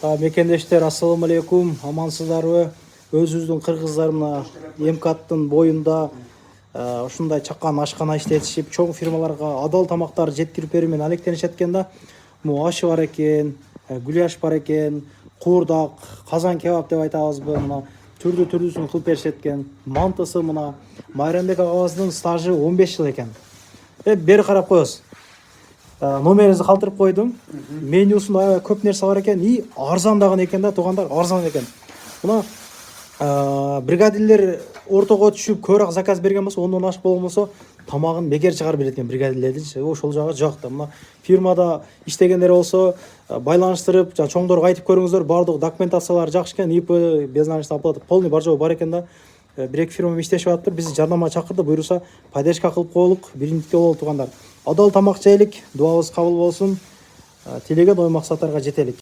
Мекендештер, ассаламу алейкум, амансыздарбы? Өзүбүздүн кыргыздар мына МКаттын боюнда ушундай чакан ашкана иштетишип, чоң фирмаларга адал тамактарды жеткирип берүү менен алектенишет экен да. Ашы бар экен, гүляш бар экен, куурдак, казан кебап деп айтабызбы, мына түрдүү-түрдүүсүн кылып беришет экен. Мантысы мына Майрамбек агабыздын стажы 15 жыл экен. Бери карап коебуз. Номеріңізді қалтырып қойдым. Менюсында аябай көп нәрсе бар екен. И арзандаған екен да, туғандар, арзан екен. Мына бригадирлер ортого түшүп көбүрөөк заказ берген болсо, ондон ашык болгон болсо, тамагын бекер чыгарып берет экен бригадирлердин. Ошол жагы жок да. Мына фирмада иштегендер болсо, байланыштырып, чоңдорго айтып көрүңүздөр, бардык документациялары жакшы экен. ИП без наличных оплата полный бар жогу бар экен да. Бир-эки фирма иштешип атыптыр. Биз жардамга чакырды, буйруса поддержка кылып коелук, биримдикте бололу тугандар. Адал тамак жейлик, дуабыз кабыл болсун. Тилеген ой максаттарга жетелик.